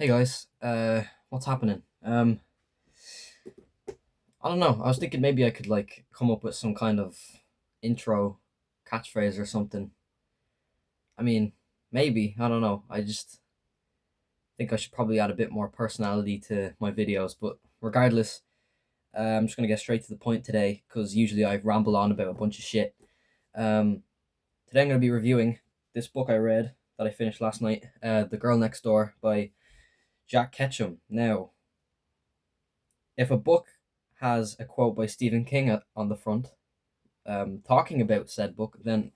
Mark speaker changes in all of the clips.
Speaker 1: Hey guys, what's happening? I don't know. I was thinking maybe I could like come up with some kind of intro catchphrase or something. I mean, maybe, I don't know. I just think I should probably add a bit more personality to my videos, but regardless, I'm just gonna get straight to the point today because usually I ramble on about a bunch of shit. Um, Today I'm gonna be reviewing this book I read that I finished last night, The Girl Next Door by Jack Ketchum. Now, if a book has a quote by Stephen King on the front, talking about said book, then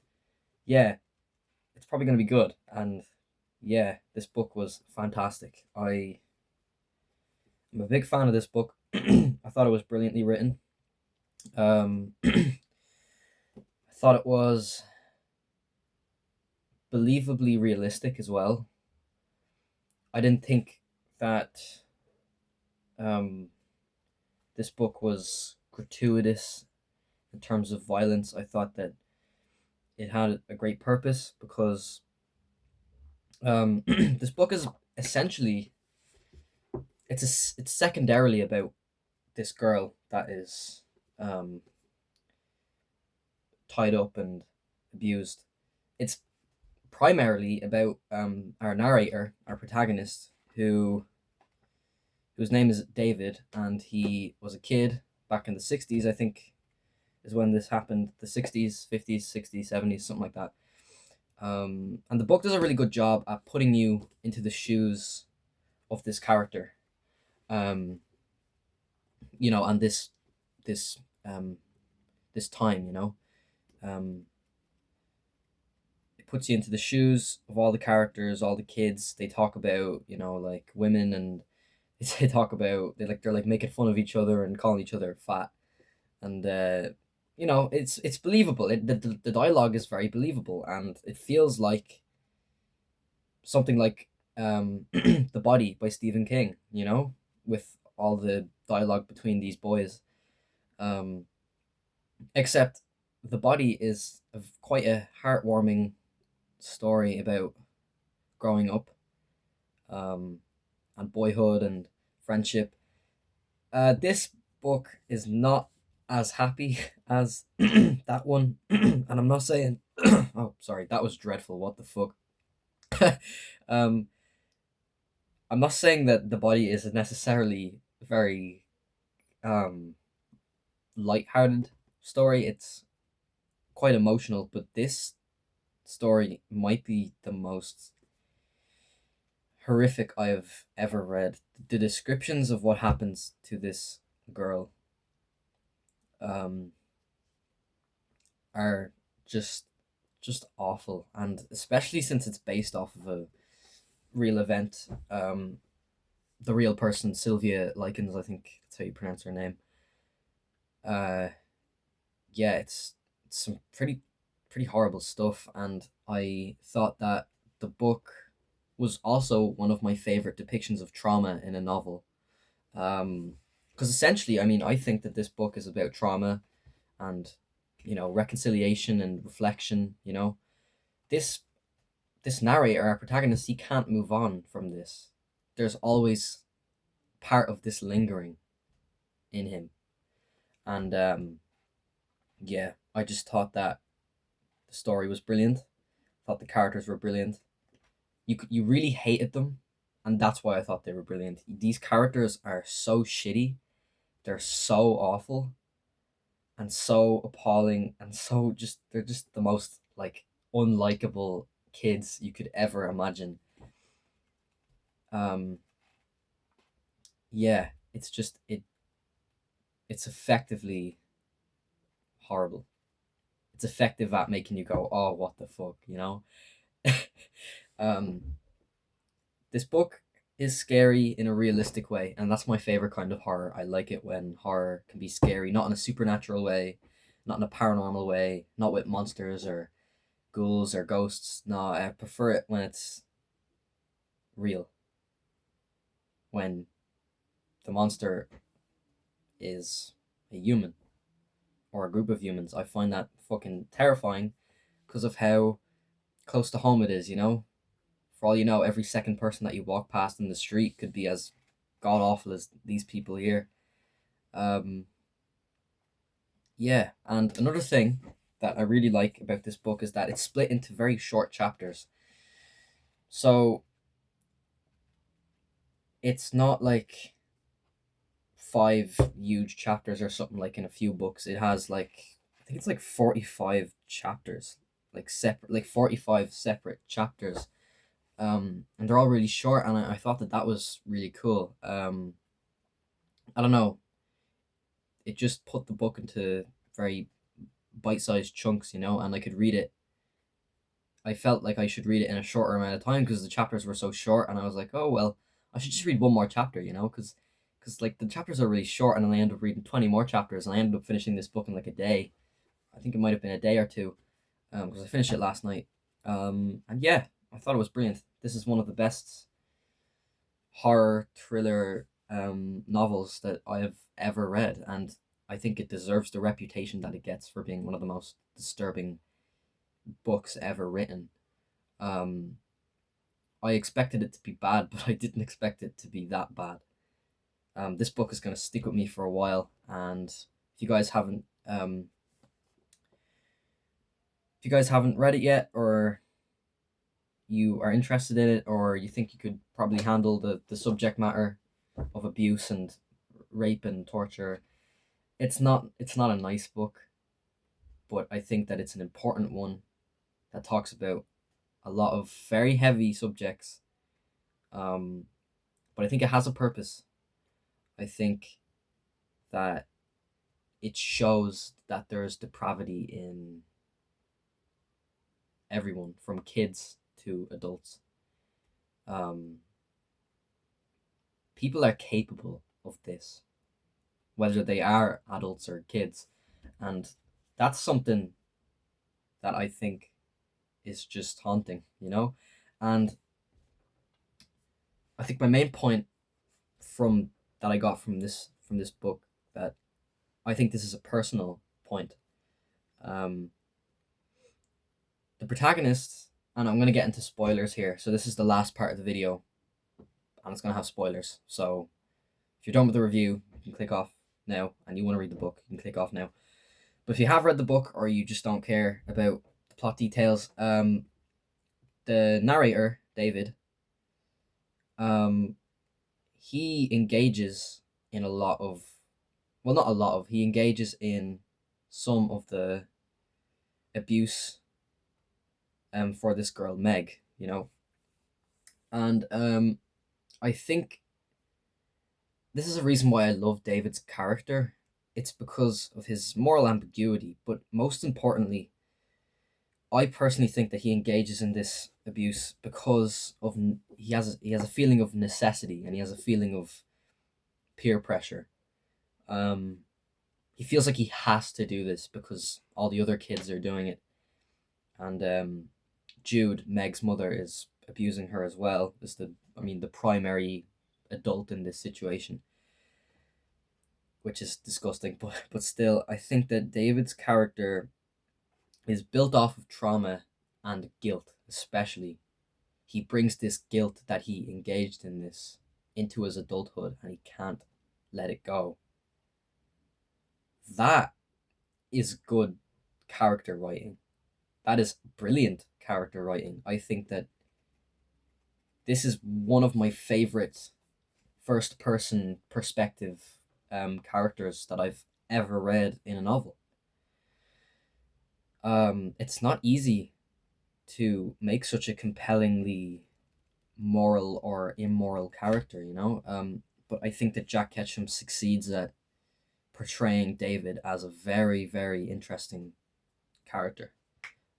Speaker 1: yeah, it's probably going to be good. And yeah, this book was fantastic. I'm a big fan of this book. I thought it was brilliantly written. I thought it was believably realistic as well. I didn't think that um, this book was gratuitous in terms of violence. I thought that it had a great purpose because this book is essentially it's secondarily about this girl that is um, tied up and abused. It's primarily about our narrator, our protagonist, whose name is David, and he was a kid back in the '60s. I think is when this happened. The '60s, '50s, '60s, '70s, something like that. And the book does a really good job at putting you into the shoes of this character. Um, and this um, this time, um, it puts you into the shoes of all the characters, all the kids. They talk about like women, and they talk about they're like making fun of each other and calling each other fat, and it's believable. The dialogue is very believable, and it feels like something like The Body by Stephen King, with all the dialogue between these boys. Um, Except The Body is quite a heartwarming story about growing up, um, and boyhood and friendship. This book is not as happy as that one, and I'm not saying. Oh, sorry, that was dreadful. What the fuck? um, I'm not saying that The Body is necessarily very light-hearted story. It's quite emotional, but this story might be the most horrific I have ever read. The descriptions of what happens to this girl um, are just just awful, and especially since it's based off of a real event. The real person, Sylvia Likens, I think that's how you pronounce her name. Uh, yeah, it's some pretty horrible stuff, and I thought that the book was also one of my favorite depictions of trauma in a novel. Because essentially, I mean, I think that this book is about trauma and reconciliation and reflection. This this narrator, our protagonist, he can't move on from this. There's always part of this lingering in him, and yeah, I just thought that the story was brilliant. Thought the characters were brilliant. You really hated them, and that's why I thought they were brilliant. These characters are so shitty. They're so awful and so appalling and so just they're just the most like unlikable kids you could ever imagine. Um yeah, it's effectively horrible. It's effective at making you go, "Oh, what the fuck?" um this book is scary in a realistic way, and that's my favorite kind of horror. I like it when horror can be scary, not in a supernatural way, not in a paranormal way, not with monsters or ghouls or ghosts. No, I prefer it when it's real, when the monster is a human or a group of humans. I find that fucking terrifying because of how close to home it is. For all you know, every second person that you walk past in the street could be as god awful as these people here. Um, yeah, and another thing that I really like about this book is that it's split into very short chapters. So it's not like five huge chapters or something like in a few books. It has like, I think it's like 45 chapters, like separate, like 45 separate chapters. And they're all really short, and I thought that that was really cool. I don't know, it just put the book into very bite-sized chunks, you know, and I could read it. I felt like I should read it in a shorter amount of time because the chapters were so short, and I was like, oh well, I should just read one more chapter, you know, because like the chapters are really short, and then I end up reading 20 more chapters, and I ended up finishing this book in like a day. I think it might have been a day or two, because I finished it last night. And yeah, I thought it was brilliant. This is one of the best horror thriller novels that I have ever read, and I think it deserves the reputation that it gets for being one of the most disturbing books ever written. Um, I expected it to be bad, but I didn't expect it to be that bad. This book is going to stick with me for a while, and if you guys haven't read it yet, or you are interested in it, or you think you could probably handle the subject matter of abuse and rape and torture, it's not a nice book, but I think that it's an important one that talks about a lot of very heavy subjects. Um, but I think it has a purpose. I think that it shows that there's depravity in everyone, from kids to adults. Um, People are capable of this, whether they are adults or kids, and that's something that I think is just haunting, you know. And I think my main point from that I got from this book, that I think this is a personal point. Um, the protagonist, and I'm gonna get into spoilers here. So this is the last part of the video, and it's gonna have spoilers. So if you're done with the review, you can click off now, and you want to read the book, you can click off now. But if you have read the book, or you just don't care about the plot details, the narrator David, um, he engages in a lot of, well, not a lot of, he engages in some of the abuse for this girl Meg, you know. And I think this is a reason why I love David's character. It's because of his moral ambiguity, but most importantly, I personally think that he engages in this abuse because of, he has a feeling of necessity, and he has a feeling of peer pressure. Um, he feels like he has to do this because all the other kids are doing it, and Jude, Meg's mother, is abusing her as well. Is the primary adult in this situation, which is disgusting. But still, I think that David's character is built off of trauma and guilt, especially. He brings this guilt that he engaged in this into his adulthood, and he can't let it go. That is good character writing. That is brilliant character writing. I think that this is one of my favorite first person perspective characters that I've ever read in a novel. It's not easy to make such a compellingly moral or immoral character, you know. But I think that Jack Ketchum succeeds at portraying David as a very, very interesting character.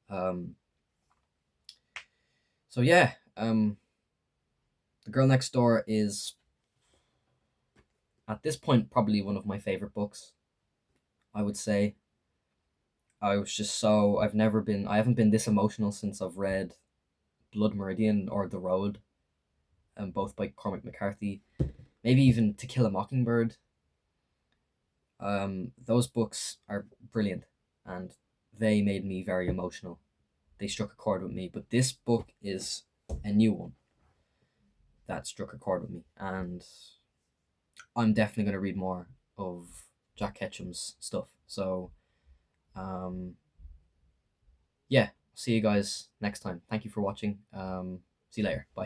Speaker 1: Um, so yeah, The Girl Next Door is, at this point, probably one of my favorite books. I would say. I was just so, I haven't been this emotional since I've read Blood Meridian or The Road, both by Cormac McCarthy. Maybe even To Kill a Mockingbird. Those books are brilliant, and they made me very emotional. They struck a chord with me, but this book is a new one. that struck a chord with me, and I'm definitely going to read more of Jack Ketchum's stuff. So, um, yeah, see you guys next time. Thank you for watching. See you later. Bye.